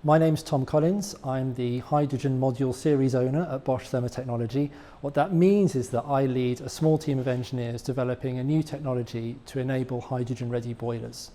My name's Tom Collins. I'm the Hydrogen Module Series owner at Bosch Thermotechnology. What that means is that I lead a small team of engineers developing a new technology to enable hydrogen-ready boilers.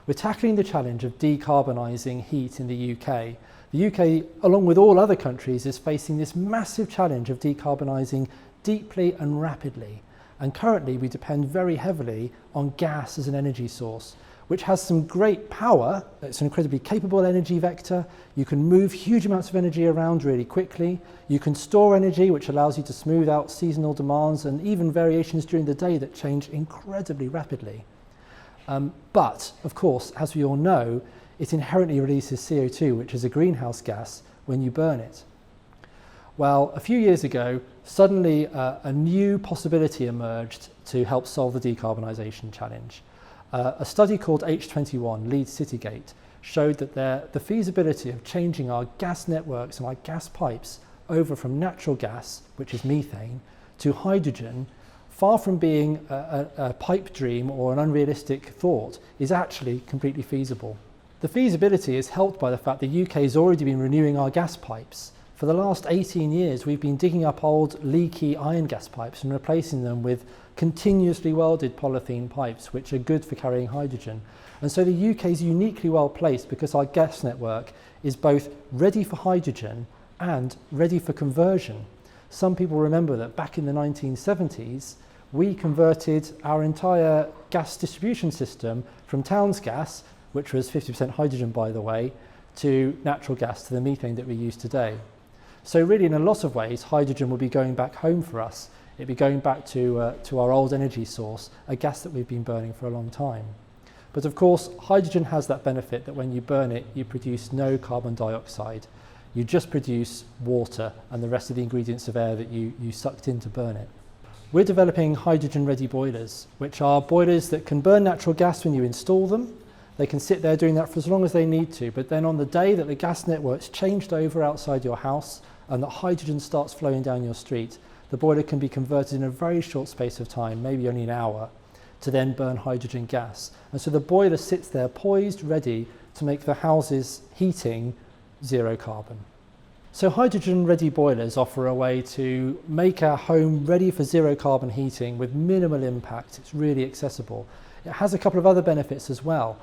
We're tackling the challenge of decarbonising heat in the UK. The UK, along with all other countries, is facing this massive challenge of decarbonising deeply and rapidly. And currently we depend very heavily on gas as an energy source, which has some great power. It's an incredibly capable energy vector. You can move huge amounts of energy around really quickly. You can store energy, which allows you to smooth out seasonal demands and even variations during the day that change incredibly rapidly. But, of course, as we all know, it inherently releases CO2, which is a greenhouse gas, when you burn it. Well, a few years ago, suddenly a new possibility emerged to help solve the decarbonisation challenge. A study called H21, Lead Citygate, showed that the feasibility of changing our gas networks and our gas pipes over from natural gas, which is methane, to hydrogen, far from being a pipe dream or an unrealistic thought, is actually completely feasible. The feasibility is helped by the fact the UK has already been renewing our gas pipes. For the last 18 years, we've been digging up old leaky iron gas pipes and replacing them with continuously welded polythene pipes, which are good for carrying hydrogen. And so the UK is uniquely well placed because our gas network is both ready for hydrogen and ready for conversion. Some people remember that back in the 1970s, we converted our entire gas distribution system from Towns gas, which was 50% hydrogen by the way, to natural gas, to the methane that we use today. So really, in a lot of ways, hydrogen will be going back home for us. It'll be going back to our old energy source, a gas that we've been burning for a long time. But of course, hydrogen has that benefit that when you burn it, you produce no carbon dioxide. You just produce water and the rest of the ingredients of air that you sucked in to burn it. We're developing hydrogen-ready boilers, which are boilers that can burn natural gas when you install them. They can sit there doing that for as long as they need to, but then on the day that the gas network's changed over outside your house and that hydrogen starts flowing down your street, the boiler can be converted in a very short space of time, maybe only an hour, to then burn hydrogen gas. And so the boiler sits there poised, ready to make the house's heating zero carbon. So hydrogen-ready boilers offer a way to make our home ready for zero carbon heating with minimal impact. It's really accessible. It has a couple of other benefits as well.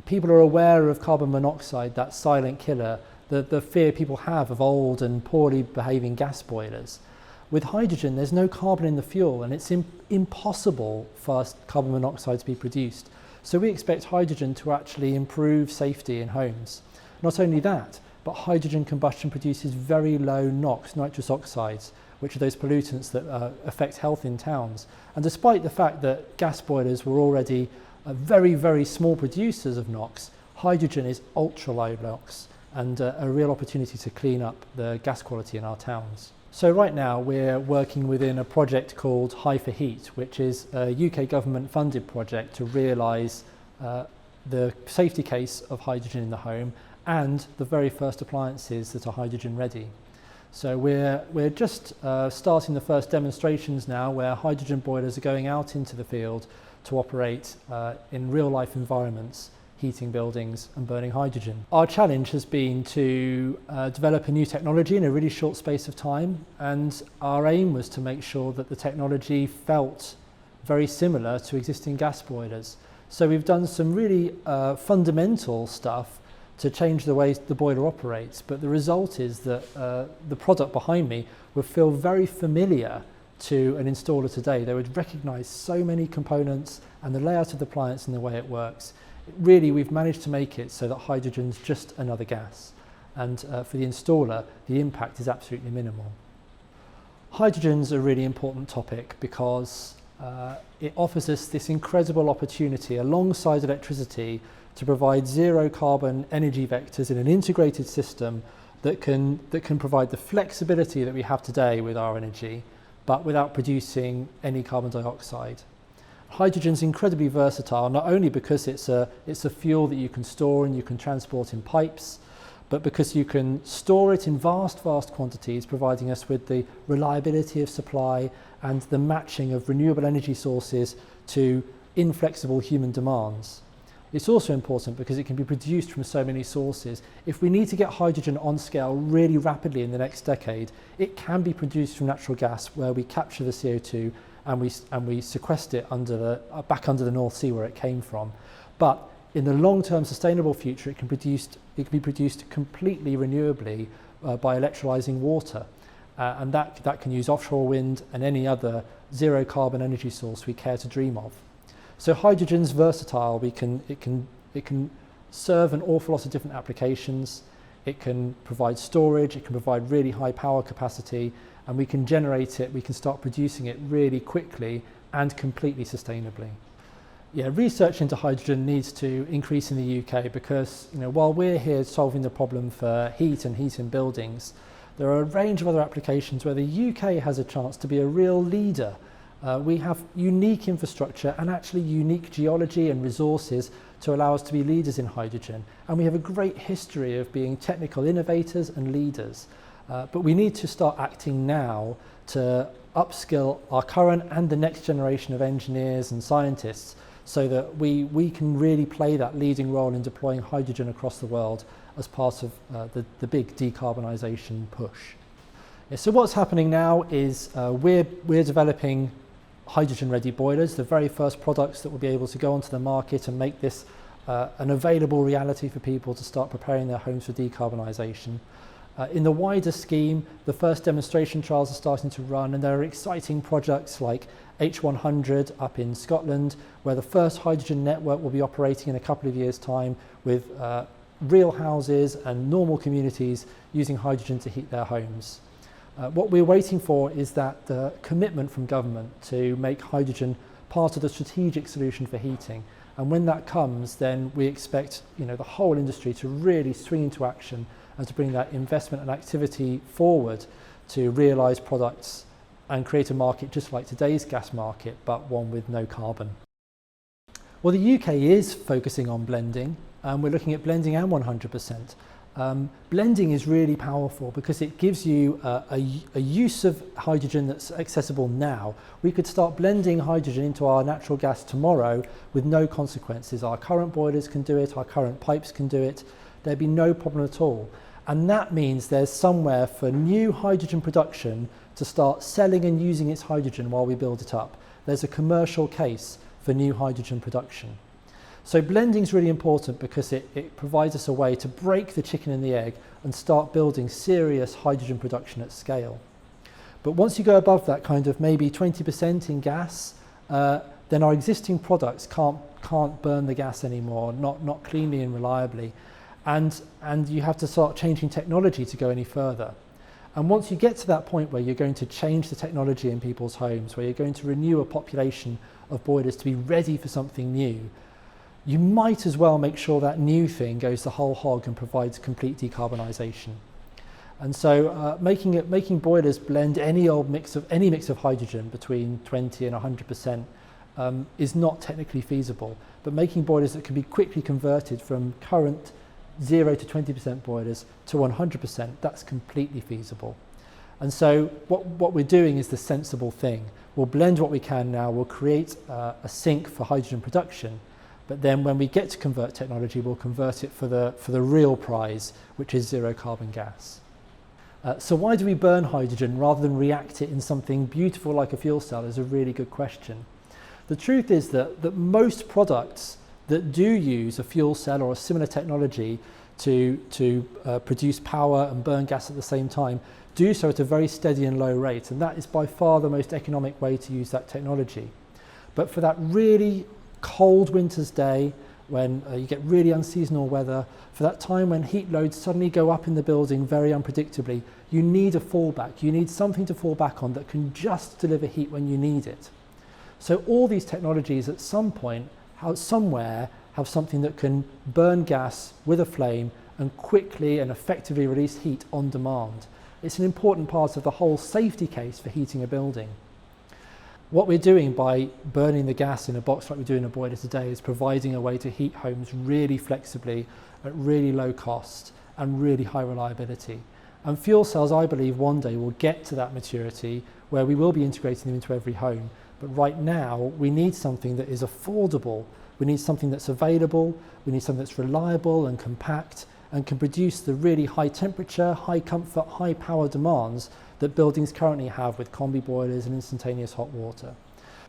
People are aware of carbon monoxide, that silent killer, the fear people have of old and poorly behaving gas boilers. With hydrogen, there's no carbon in the fuel and it's impossible for carbon monoxide to be produced. So we expect hydrogen to actually improve safety in homes. Not only that, but hydrogen combustion produces very low NOx, nitrous oxides, which are those pollutants that affect health in towns. And despite the fact that gas boilers were already very, very small producers of NOx, hydrogen is ultra low NOx and a real opportunity to clean up the gas quality in our towns. So right now we're working within a project called High for Heat, which is a UK government funded project to realise the safety case of hydrogen in the home and the very first appliances that are hydrogen ready. So we're just starting the first demonstrations now where hydrogen boilers are going out into the field to operate in real life environments, heating buildings and burning hydrogen. Our challenge has been to develop a new technology in a really short space of time, and our aim was to make sure that the technology felt very similar to existing gas boilers. So we've done some really fundamental stuff to change the way the boiler operates, but the result is that the product behind me will feel very familiar to an installer today. They would recognise so many components and the layout of the appliance and the way it works. Really, we've managed to make it so that hydrogen's just another gas, and for the installer, the impact is absolutely minimal. Hydrogen's a really important topic because it offers us this incredible opportunity alongside electricity to provide zero carbon energy vectors in an integrated system that can provide the flexibility that we have today with our energy, but without producing any carbon dioxide. Hydrogen's incredibly versatile, not only because it's a fuel that you can store and you can transport in pipes, but because you can store it in vast quantities, providing us with the reliability of supply and the matching of renewable energy sources to inflexible human demands. It's also important because it can be produced from so many sources. If we need to get hydrogen on scale really rapidly in the next decade, it can be produced from natural gas where we capture the CO2 and we sequester it back under the North Sea where it came from. But in the long-term sustainable future, it can be produced completely renewably by electrolyzing water. And that can use offshore wind and any other zero carbon energy source we care to dream of. So hydrogen's versatile. It can serve an awful lot of different applications. It can provide storage, it can provide really high power capacity, and we can generate it, we can start producing it really quickly and completely sustainably. Yeah, research into hydrogen needs to increase in the UK because, while we're here solving the problem for heat and heat in buildings, there are a range of other applications where the UK has a chance to be a real leader. We have unique infrastructure and actually unique geology and resources to allow us to be leaders in hydrogen. And we have a great history of being technical innovators and leaders. But we need to start acting now to upskill our current and the next generation of engineers and scientists so that we can really play that leading role in deploying hydrogen across the world as part of the big decarbonisation push. Yeah, so what's happening now is we're developing hydrogen-ready boilers, the very first products that will be able to go onto the market and make this an available reality for people to start preparing their homes for decarbonisation. In the wider scheme, the first demonstration trials are starting to run, and there are exciting projects like H100 up in Scotland, where the first hydrogen network will be operating in a couple of years' time with real houses and normal communities using hydrogen to heat their homes. What we're waiting for is that the commitment from government to make hydrogen part of the strategic solution for heating. And when that comes, then we expect the whole industry to really swing into action and to bring that investment and activity forward to realise products and create a market just like today's gas market, but one with no carbon. Well, the UK is focusing on blending, and we're looking at blending and 100%. Blending is really powerful because it gives you a use of hydrogen that's accessible now. We could start blending hydrogen into our natural gas tomorrow with no consequences. Our current boilers can do it, our current pipes can do it. There'd be no problem at all. And that means there's somewhere for new hydrogen production to start selling and using its hydrogen while we build it up. There's a commercial case for new hydrogen production. So blending is really important because it provides us a way to break the chicken and the egg and start building serious hydrogen production at scale. But once you go above that kind of maybe 20% in gas, then our existing products can't burn the gas anymore, not cleanly and reliably. And you have to start changing technology to go any further. And once you get to that point where you're going to change the technology in people's homes, where you're going to renew a population of boilers to be ready for something new, you might as well make sure that new thing goes the whole hog and provides complete decarbonisation. And so making boilers blend any mix of hydrogen between 20 and 100% is not technically feasible. But making boilers that can be quickly converted from current 0 to 20% boilers to 100%, that's completely feasible. And so what we're doing is the sensible thing. We'll blend what we can now, we'll create a sink for hydrogen production, but then when we get to convert technology, we'll convert it for the real prize, which is zero carbon gas. So why do we burn hydrogen rather than react it in something beautiful like a fuel cell is a really good question. The truth is that most products that do use a fuel cell or a similar technology to produce power and burn gas at the same time do so at a very steady and low rate, and that is by far the most economic way to use that technology. But for that really cold winter's day, when you get really unseasonal weather, for that time when heat loads suddenly go up in the building very unpredictably, you need a fallback. You need something to fall back on that can just deliver heat when you need it. So all these technologies at some point, somewhere, have something that can burn gas with a flame and quickly and effectively release heat on demand. It's an important part of the whole safety case for heating a building. What we're doing by burning the gas in a box like we do in a boiler today is providing a way to heat homes really flexibly at really low cost and really high reliability. And fuel cells, I believe, one day will get to that maturity where we will be integrating them into every home. But right now, we need something that is affordable We need something that's available, we need something that's reliable and compact and can produce the really high temperature, high comfort, high power demands that buildings currently have with combi boilers and instantaneous hot water.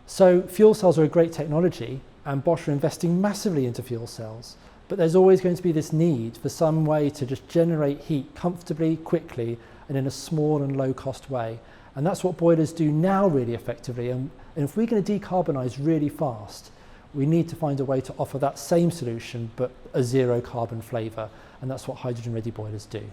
So fuel cells are a great technology, and Bosch are investing massively into fuel cells. But there's always going to be this need for some way to just generate heat comfortably, quickly, and in a small and low cost way. And that's what boilers do now really effectively. And if we're going to decarbonise really fast, we need to find a way to offer that same solution, but a zero carbon flavour. And that's what hydrogen ready boilers do.